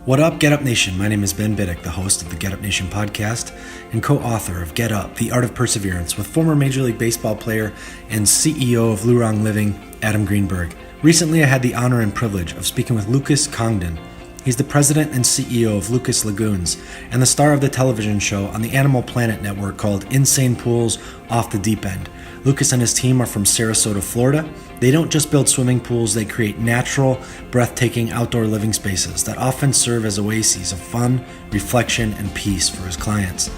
What up, Get Up Nation? My name is Ben Biddick, the host of the Get Up Nation podcast and co-author of Get Up, The Art of Perseverance with former Major League Baseball player and CEO of Lurong Living, Adam Greenberg. Recently, I had the honor and privilege of speaking with Lucas Congdon. He's the president and CEO of Lucas Lagoons and the star of the television show on the Animal Planet network called Insane Pools Off the Deep End. Lucas and his team are from Sarasota, Florida. They don't just build swimming pools, they create natural, breathtaking outdoor living spaces that often serve as oases of fun, reflection, and peace for his clients.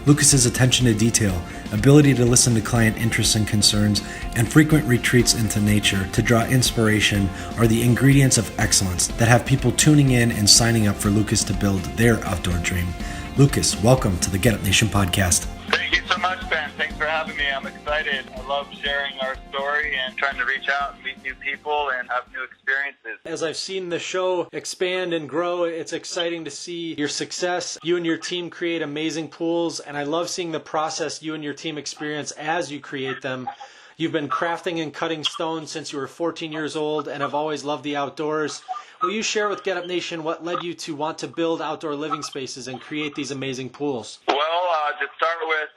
Lucas's attention to detail, ability to listen to client interests and concerns, and frequent retreats into nature to draw inspiration are the ingredients of excellence that have people tuning in and signing up for Lucas to build their outdoor dream. Lucas, welcome to the Get Up Nation podcast. Thank you so much, Ben. Thanks for having me. I'm excited. I love sharing our story and trying to reach out and meet new people and have new experiences. As I've seen the show expand and grow, it's exciting to see your success. You and your team create amazing pools, and I love seeing the process you and your team experience as you create them. You've been crafting and cutting stone since you were 14 years old and have always loved the outdoors. Will you share with Get Up Nation what led you to want to build outdoor living spaces and create these amazing pools? Well, to start with,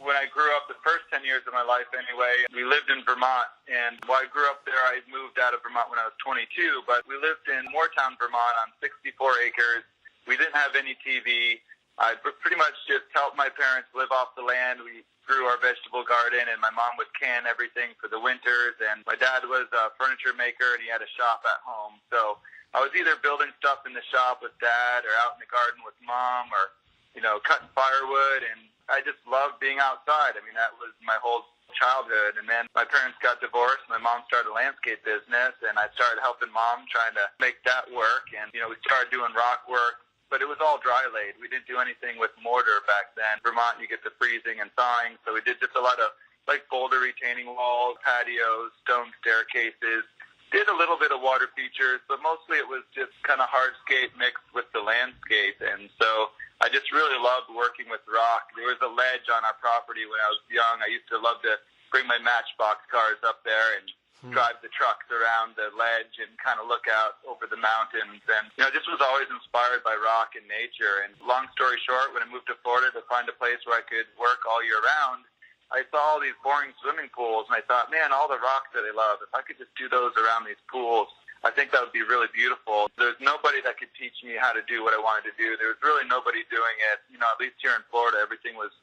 when I grew up, the first 10 years of my life anyway, we lived in Vermont. And while I grew up there, I moved out of Vermont when I was 22. But we lived in Moortown, Vermont on 64 acres. We didn't have any TV. I pretty much just helped my parents live off the land. We grew our vegetable garden, and my mom would can everything for the winters. And my dad was a furniture maker, and he had a shop at home. So I was either building stuff in the shop with Dad or out in the garden with Mom or, cutting firewood. And I just loved being outside. I mean, that was my whole childhood. And then my parents got divorced. My mom started a landscape business, and I started helping Mom trying to make that work. And, we started doing rock work. But it was all dry laid. We didn't do anything with mortar back then. Vermont, you get the freezing and thawing, so we did just a lot of boulder retaining walls, patios, stone staircases. Did a little bit of water features, but mostly it was just kind of hardscape mixed with the landscape. And so I just really loved working with rock. There was a ledge on our property when I was young. I used to love to bring my Matchbox cars up there and drive the trucks around the ledge and kind of look out over the mountains. And, just was always inspired by rock and nature. And long story short, when I moved to Florida to find a place where I could work all year round, I saw all these boring swimming pools, and I thought, man, all the rocks that I love, if I could just do those around these pools, I think that would be really beautiful. There's nobody that could teach me how to do what I wanted to do. There was really nobody doing it. At least here in Florida, everything was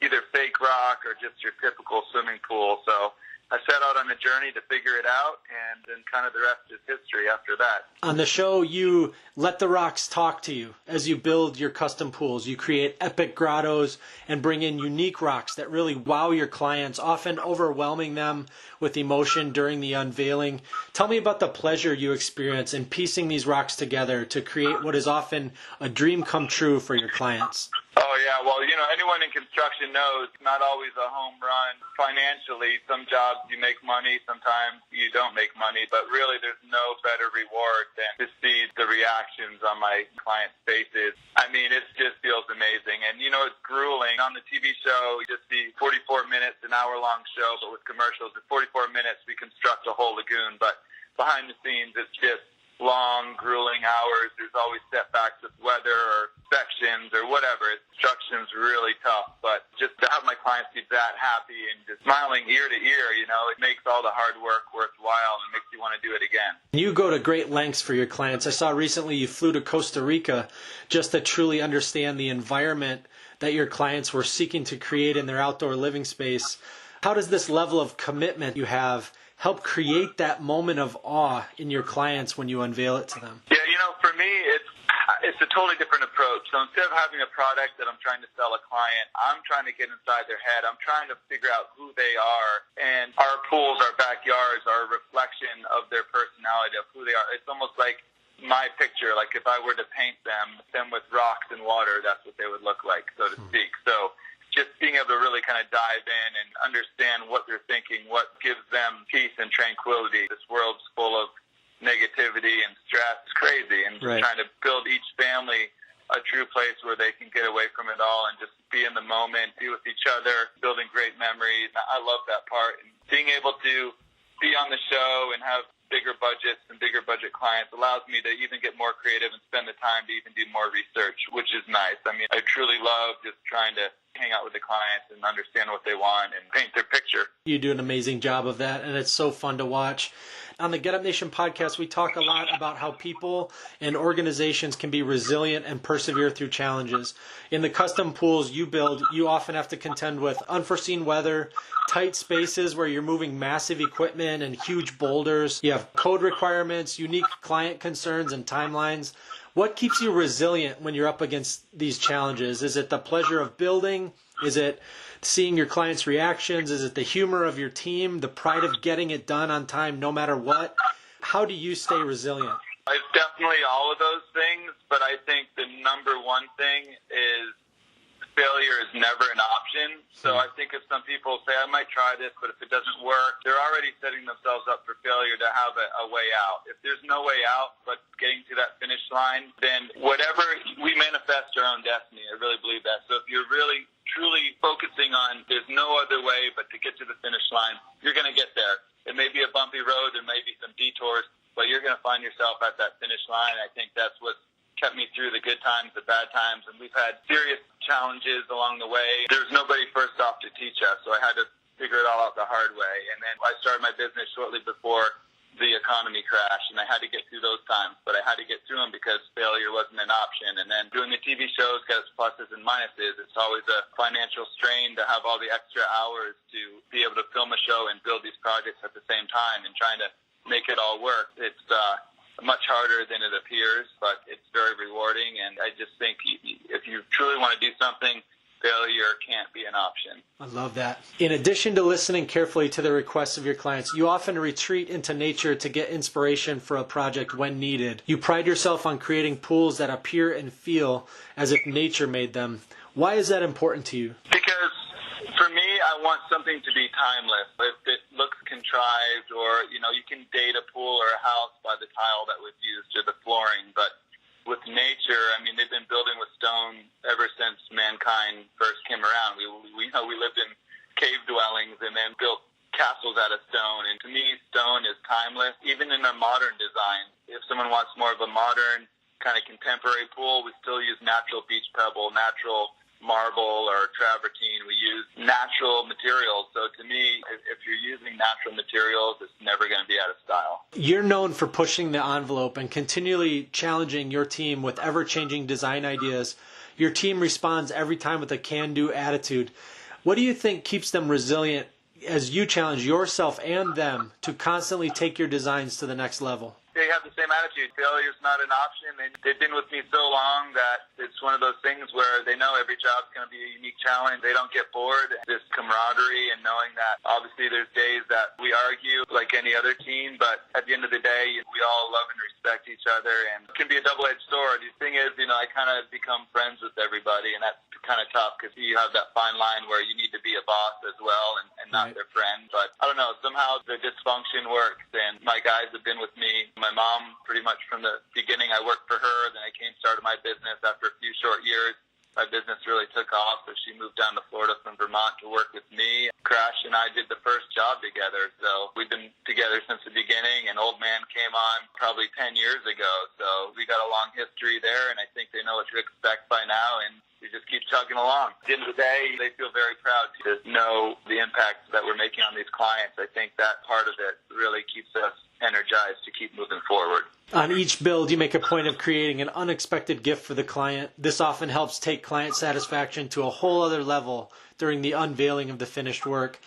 either fake rock or just your typical swimming pool. So I set out on a journey to figure it out, and then kind of the rest is history after that. On the show, you let the rocks talk to you as you build your custom pools. You create epic grottos and bring in unique rocks that really wow your clients, often overwhelming them with emotion during the unveiling. Tell me about the pleasure you experience in piecing these rocks together to create what is often a dream come true for your clients. Oh, yeah. Well, anyone in construction knows not always a home run financially. Some jobs you make money, sometimes you don't make money, but really there's no better reward than to see the reactions on my clients' faces. I mean, it just feels amazing. And, it's grueling. On the TV show, you just see 44 minutes, an hour-long show, but with commercials, at 44 minutes, we construct a whole lagoon. But behind the scenes, it's just long, grueling hours. There's always setbacks with weather or sections or whatever. Construction's really tough, but just to have my clients be that happy and just smiling ear to ear, it makes all the hard work worthwhile and makes you want to do it again. You go to great lengths for your clients. I saw recently you flew to Costa Rica just to truly understand the environment that your clients were seeking to create in their outdoor living space. How does this level of commitment you have help create that moment of awe in your clients when you unveil it to them? Yeah, for me, it's a totally different approach. So instead of having a product that I'm trying to sell a client, I'm trying to get inside their head. I'm trying to figure out who they are. And our pools, our backyards are a reflection of their personality, of who they are. It's almost like my picture. Like if I were to paint them with rocks and water, that's what they would look like, so to speak. So just being able to really kind of dive in and understand what they're thinking, what gives them peace and tranquility. This world's full of negativity and stress. It's crazy. And just trying to build each family a true place where they can get away from it all and just be in the moment, be with each other, building great memories. I love that part. And being able to be on the show and have bigger budgets and bigger budget clients allows me to even get more creative and spend the time to even do more research, which is nice. I mean, I truly love just trying to hang out with the clients and understand what they want and paint their picture. You do an amazing job of that, and it's so fun to watch. On the Get Up Nation podcast, we talk a lot about how people and organizations can be resilient and persevere through challenges. In the custom pools you build, you often have to contend with unforeseen weather, tight spaces where you're moving massive equipment and huge boulders. You have code requirements, unique client concerns, and timelines. What keeps you resilient when you're up against these challenges? Is it the pleasure of building? Is it seeing your clients' reactions? Is it the humor of your team, the pride of getting it done on time no matter what? How do you stay resilient? It's definitely all of those things, but I think the number one thing is failure is never an option. So I think if some people say, I might try this, but if it doesn't work, they're already setting themselves up for failure to have a way out. If there's no way out but getting to that finish line, then whatever, we manifest our own destiny. I really believe that. So if you're really truly focusing on there's no other way but to get to the finish line, you're going to get there. It may be a bumpy road, there may be some detours, but you're going to find yourself at that finish line. I think that's what's kept me through the good times, the bad times, and we've had serious challenges along the way. There's nobody first off to teach us, so I had to figure it all out the hard way. And then I started my business shortly before the economy crashed, and I had to get through those times, but I had to get through them because failure wasn't an option. And then doing the TV shows got its pluses and minuses. It's always a financial strain to have all the extra hours to be able to film a show and build these projects at the same time and trying to make it all work. It's much harder than it appears, but it's very rewarding. And I just think if you truly want to do something, failure can't be an option. I love that. In addition to listening carefully to the requests of your clients, you often retreat into nature to get inspiration for a project when needed. You pride yourself on creating pools that appear and feel as if nature made them. Why is that important to you? Because for me, I want something to be timeless. If it looks contrived or, you can date a pool or a house by the tile that was used or the flooring, but with nature, I mean, they've been building with stone ever since mankind first came around. We know we lived in cave dwellings and then built castles out of stone. And to me, stone is timeless, even in a modern design. If someone wants more of a modern kind of contemporary pool, we still use natural beach pebble, natural marble or travertine. We use natural materials. So to me, if you're using natural materials, it's never going to be out of style. You're known for pushing the envelope and continually challenging your team with ever-changing design ideas. Your team responds every time with a can-do attitude. What do you think keeps them resilient as you challenge yourself and them to constantly take your designs to the next level? They have the same attitude. Failure is not an option. They've been with me so long that it's one of those things where they know every job's going to be a unique challenge. They don't get bored. This camaraderie and knowing that obviously there's days that we argue like any other team, but at the end of the day, we all love and respect each other, and it can be a double-edged sword. The thing is, I kind of become friends with everybody, and that's kind of tough because you have that fine line where you need to be a boss as well and not their friend. But I don't know, somehow the dysfunction works, and my guys have been with me. My mom, pretty much from the beginning, I worked for her. Then I started my business after a few short years. My business really took off, so she moved down to Florida from Vermont to work with me. Crash and I did the first job together, so we've been together since the beginning, and Old Man came on probably 10 years ago, so we got a long history there, and I think they know what to expect by now, and we just keep chugging along. At the end of the day, they feel very proud to know the impact that we're making on these clients. I think that part of it really keeps us energized to keep moving forward. On each build, you make a point of creating an unexpected gift for the client. This often helps take client satisfaction to a whole other level during the unveiling of the finished work.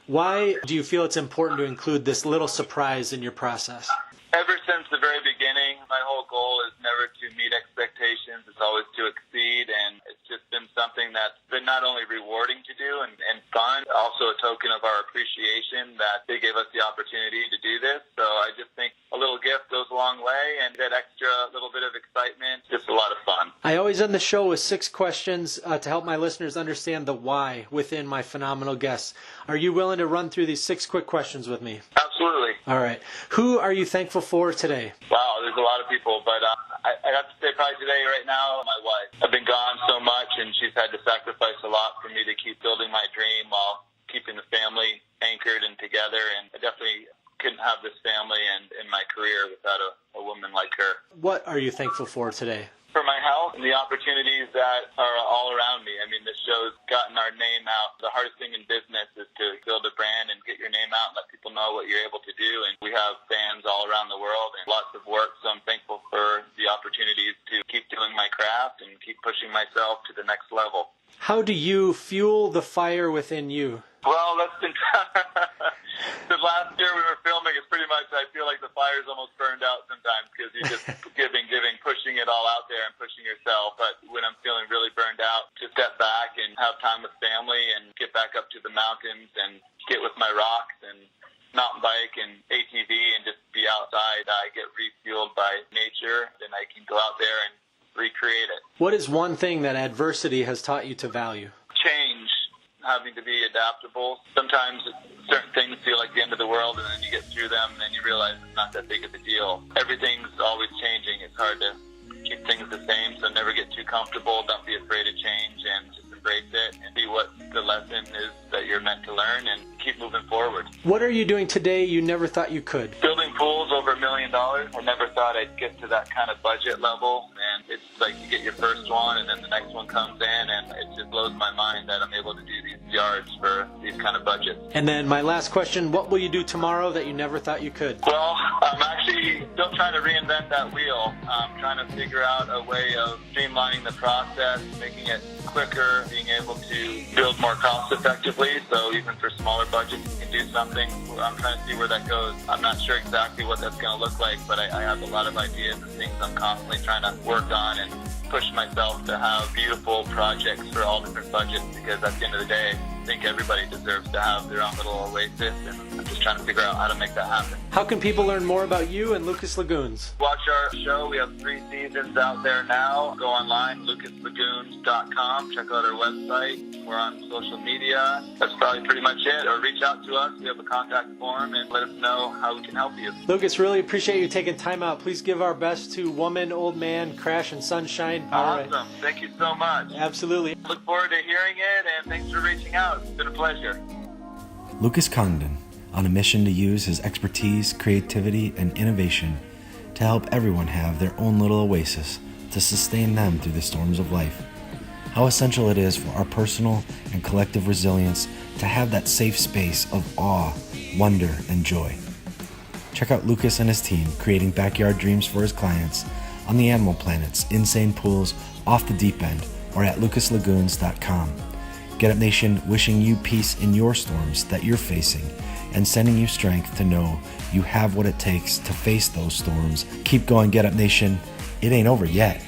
Why do you feel it's important to include this little surprise in your process? Ever since the very beginning, my whole goal is never to meet expectations. It's always to exceed, and it's just been something that's been not only rewarding to do and fun, also a token of our appreciation that they gave us the opportunity to do this. So I just think a little gift goes a long way, and that extra little bit of excitement, just a lot of fun. I always end the show with 6 questions to help my listeners understand the why within my phenomenal guests. Are you willing to run through these 6 quick questions with me? Absolutely. All right. Who are you thankful for today? Wow, there's a lot of people, but I have to say probably today, right now, my wife. I've been gone so much, and she's had to sacrifice a lot for me to keep building my dream while keeping the family anchored and together, and I definitely couldn't have this family and my career without a woman like her. What are you thankful for today? For my health and the opportunities that are all around me. I mean, this show's gotten our name out. The hardest thing in business is to build a brand and get your name out and let people know what you're able to do. And we have fans all around the world and lots of work. So I'm thankful for the opportunities to keep doing my craft and keep pushing myself to the next level. How do you fuel the fire within you? Well, that's been the last year we were filming. It's pretty much, I feel like the fire's almost burned out sometimes because you're just giving, pushing it all out there and pushing yourself. But when I'm feeling really burned out, to step back and have time with family and get back up to the mountains and get with my rocks and mountain bike and ATV and just be outside. I get refueled by nature, and I can go out there and recreate it. What is one thing that adversity has taught you to value? Change. Having to be adaptable. Sometimes certain things feel like the end of the world, and then you get through them, and then you realize it's not that big of a deal. Everything's always changing. It's hard to keep things the same, so never get too comfortable. Don't be afraid of change, and just embrace it and see what the lesson is that you're meant to learn, and keep moving forward. What are you doing today you never thought you could? Building pools over $1 million. I never thought I'd get to that kind of budget level, and it's like you get your first one, and then the next one comes in, and it just blows my mind that I'm able to do these yards for these kind of budgets. And then my last question, what will you do tomorrow that you never thought you could? Well, I'm actually still trying to reinvent that wheel. I'm trying to figure out a way of streamlining the process, making it quicker, being able to build more cost effectively, so even for smaller budgets you can do something. I'm trying to see where that goes. I'm not sure exactly what that's going to look like, but I have a lot of ideas and things I'm constantly trying to work on and push myself to have beautiful projects for all different budgets, because at the end of the day, I think everybody deserves to have their own little oasis, and I'm just trying to figure out how to make that happen. How can people learn more about you and Lucas Lagoons? Watch our show. We have 3 seasons out there now. Go online, lucaslagoons.com. Check out our website. We're on social media. That's probably pretty much it. Or reach out to us. We have a contact form, and let us know how we can help you. Lucas, really appreciate you taking time out. Please give our best to Woman, Old Man, Crash, and Sunshine. Awesome. Right. Thank you so much. Absolutely. Look forward to hearing it, and thanks for reaching out. It's been a pleasure. Lucas Congdon, on a mission to use his expertise, creativity, and innovation to help everyone have their own little oasis to sustain them through the storms of life. How essential it is for our personal and collective resilience to have that safe space of awe, wonder, and joy. Check out Lucas and his team creating backyard dreams for his clients on the Animal Planet's insane pools off the deep end, or at lucaslagoons.com. Get Up Nation wishing you peace in your storms that you're facing and sending you strength to know you have what it takes to face those storms. Keep going, Get Up Nation. It ain't over yet.